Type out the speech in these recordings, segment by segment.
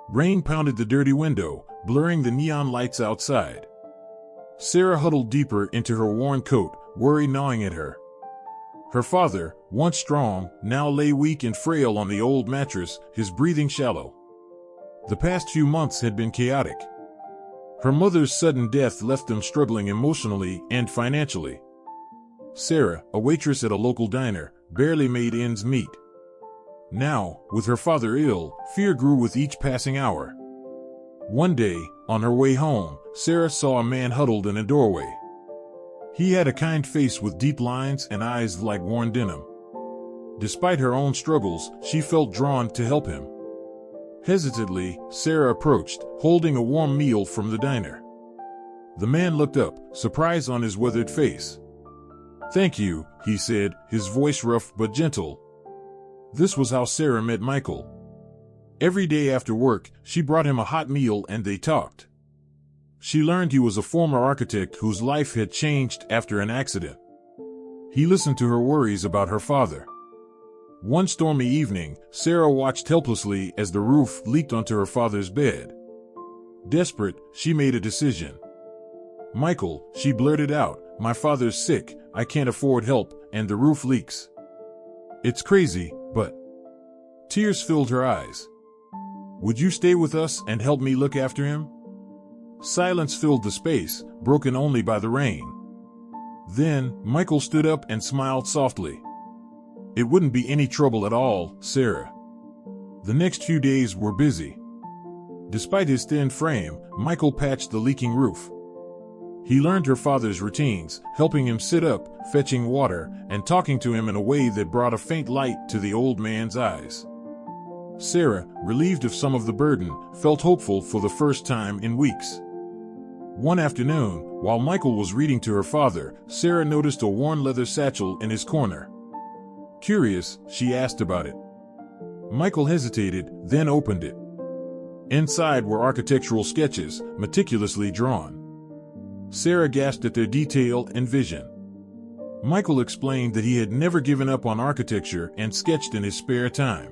Rain pounded the dirty window, blurring the neon lights outside. Sarah huddled deeper into her worn coat, worry gnawing at her. Her father, once strong, now lay weak and frail on the old mattress, his breathing shallow. The past few months had been chaotic. Her mother's sudden death left them struggling emotionally and financially. Sarah, a waitress at a local diner, barely made ends meet. Now, with her father ill, fear grew with each passing hour. One day, on her way home, Sarah saw a man huddled in a doorway. He had a kind face with deep lines and eyes like worn denim. Despite her own struggles, she felt drawn to help him. Hesitantly, Sarah approached, holding a warm meal from the diner. The man looked up, surprise on his weathered face. "Thank you," he said, his voice rough but gentle. This was how Sarah met Michael. Every day after work, she brought him a hot meal and they talked. She learned he was a former architect whose life had changed after an accident. He listened to her worries about her father. One stormy evening, Sarah watched helplessly as the roof leaked onto her father's bed. Desperate, she made a decision. "Michael," she blurted out, "my father's sick, I can't afford help, and the roof leaks. It's crazy, but..." Tears filled her eyes. "Would you stay with us and help me look after him?" Silence filled the space, broken only by the rain. Then, Michael stood up and smiled softly. "It wouldn't be any trouble at all, Sarah." The next few days were busy. Despite his thin frame, Michael patched the leaking roof. He learned her father's routines, helping him sit up, fetching water, and talking to him in a way that brought a faint light to the old man's eyes. Sarah, relieved of some of the burden, felt hopeful for the first time in weeks. One afternoon, while Michael was reading to her father, Sarah noticed a worn leather satchel in his corner. Curious, she asked about it. Michael hesitated, then opened it. Inside were architectural sketches, meticulously drawn. Sarah gasped at their detail and vision. Michael explained that he had never given up on architecture and sketched in his spare time.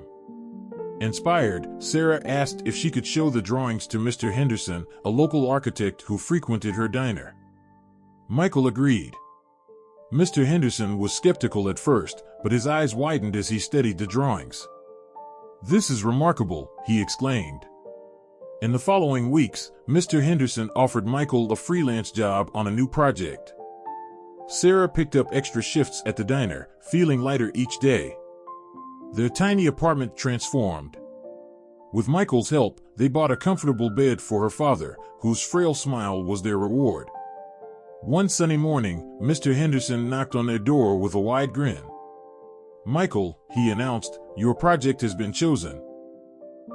Inspired, Sarah asked if she could show the drawings to Mr. Henderson, a local architect who frequented her diner. Michael agreed. Mr. Henderson was skeptical at first, but his eyes widened as he studied the drawings. "This is remarkable," he exclaimed. In the following weeks, Mr. Henderson offered Michael a freelance job on a new project. Sarah picked up extra shifts at the diner, feeling lighter each day. Their tiny apartment transformed. With Michael's help, they bought a comfortable bed for her father, whose frail smile was their reward. One sunny morning, Mr. Henderson knocked on their door with a wide grin. "Michael," he announced, "your project has been chosen.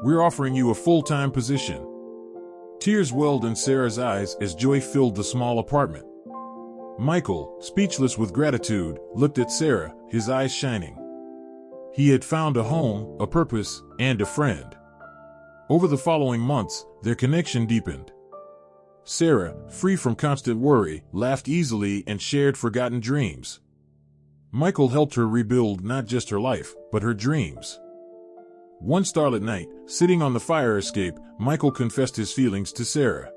We're offering you a full-time position." Tears welled in Sarah's eyes as joy filled the small apartment. Michael, speechless with gratitude, looked at Sarah, his eyes shining. He had found a home, a purpose, and a friend. Over the following months, their connection deepened. Sarah, free from constant worry, laughed easily and shared forgotten dreams. Michael helped her rebuild not just her life, but her dreams. One starlit night, sitting on the fire escape, Michael confessed his feelings to Sarah.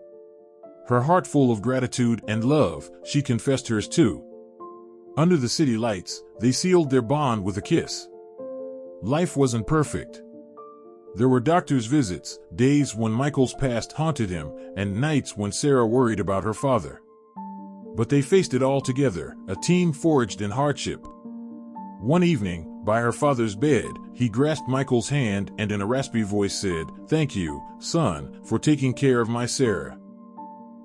Her heart full of gratitude and love, she confessed hers too. Under the city lights, they sealed their bond with a kiss. Life wasn't perfect. There were doctor's visits, days when Michael's past haunted him, and nights when Sarah worried about her father. But they faced it all together, a team forged in hardship. One evening, by her father's bed, he grasped Michael's hand and in a raspy voice said, "Thank you, son, for taking care of my Sarah."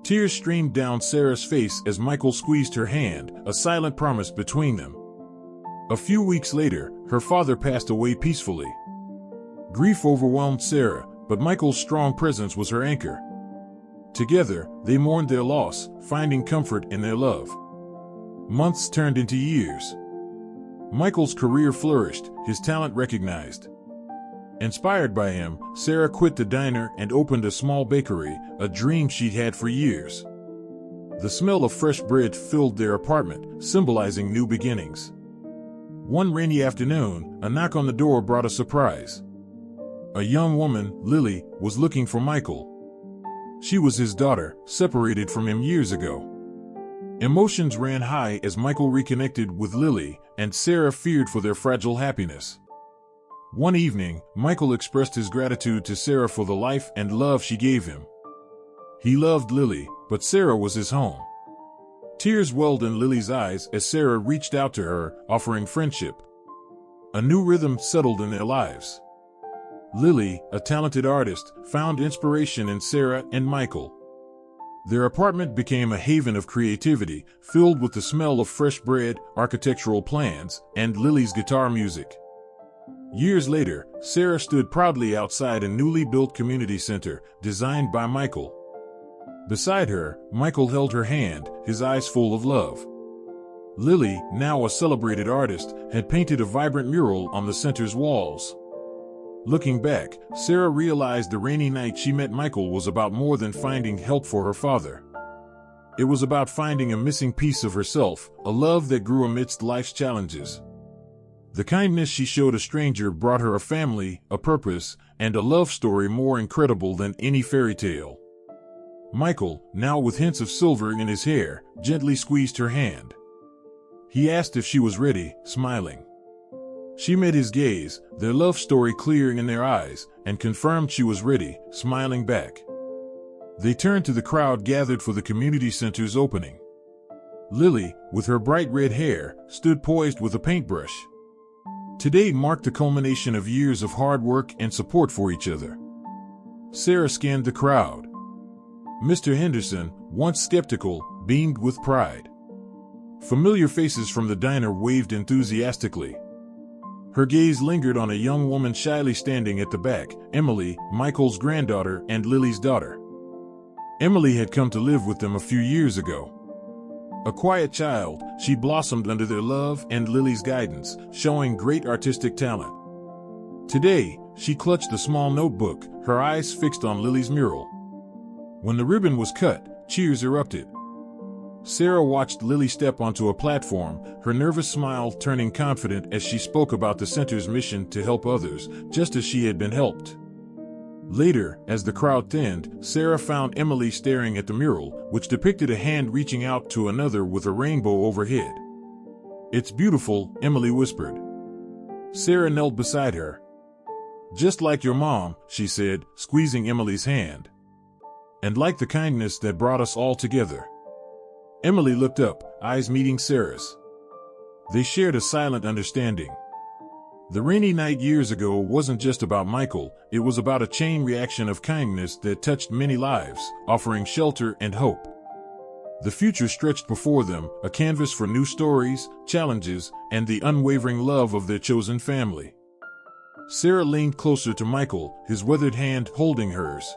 Tears streamed down Sarah's face as Michael squeezed her hand, a silent promise between them. A few weeks later, her father passed away peacefully. Grief overwhelmed Sarah, but Michael's strong presence was her anchor. Together, they mourned their loss, finding comfort in their love. Months turned into years. Michael's career flourished, his talent recognized. Inspired by him, Sarah quit the diner and opened a small bakery, a dream she'd had for years. The smell of fresh bread filled their apartment, symbolizing new beginnings. One rainy afternoon, a knock on the door brought a surprise. a young woman, Lily, was looking for Michael. She was his daughter, separated from him years ago. Emotions ran high as Michael reconnected with Lily, and Sarah feared for their fragile happiness. One evening, Michael expressed his gratitude to Sarah for the life and love she gave him. He loved Lily, but Sarah was his home. Tears welled in Lily's eyes as Sarah reached out to her, offering friendship. A new rhythm settled in their lives. Lily, a talented artist, found inspiration in Sarah and Michael. Their apartment became a haven of creativity, filled with the smell of fresh bread, architectural plans, and Lily's guitar music. Years later, Sarah stood proudly outside a newly built community center, designed by Michael. Beside her, Michael held her hand, his eyes full of love. Lily, now a celebrated artist, had painted a vibrant mural on the center's walls. Looking back, Sarah realized the rainy night she met Michael was about more than finding help for her father. It was about finding a missing piece of herself, a love that grew amidst life's challenges. The kindness she showed a stranger brought her a family, a purpose, and a love story more incredible than any fairy tale. Michael, now with hints of silver in his hair, gently squeezed her hand. He asked if she was ready, smiling. She met his gaze, their love story clearing in their eyes, and confirmed she was ready, smiling back. They turned to the crowd gathered for the community center's opening. Lily, with her bright red hair, stood poised with a paintbrush. Today marked the culmination of years of hard work and support for each other. Sarah scanned the crowd. Mr. Henderson, once skeptical, beamed with pride. Familiar faces from the diner waved enthusiastically. Her gaze lingered on a young woman shyly standing at the back, Emily, Michael's granddaughter and Lily's daughter. Emily had come to live with them a few years ago. A quiet child, she blossomed under their love and Lily's guidance, showing great artistic talent. Today, she clutched the small notebook, her eyes fixed on Lily's mural. When the ribbon was cut, cheers erupted. Sarah watched Lily step onto a platform, her nervous smile turning confident as she spoke about the center's mission to help others, just as she had been helped. Later, as the crowd thinned, Sarah found Emily staring at the mural, which depicted a hand reaching out to another with a rainbow overhead. "It's beautiful," Emily whispered. Sarah knelt beside her. "Just like your mom," she said, squeezing Emily's hand. "And like the kindness that brought us all together." Emily looked up, eyes meeting Sarah's. They shared a silent understanding. The rainy night years ago wasn't just about Michael, it was about a chain reaction of kindness that touched many lives, offering shelter and hope. The future stretched before them, a canvas for new stories, challenges, and the unwavering love of their chosen family. Sarah leaned closer to Michael, his weathered hand holding hers.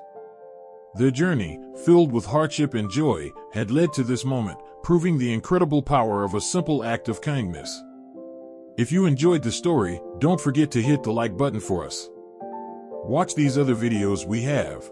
Their journey, filled with hardship and joy, had led to this moment, proving the incredible power of a simple act of kindness. If you enjoyed the story, don't forget to hit the like button for us. Watch these other videos we have.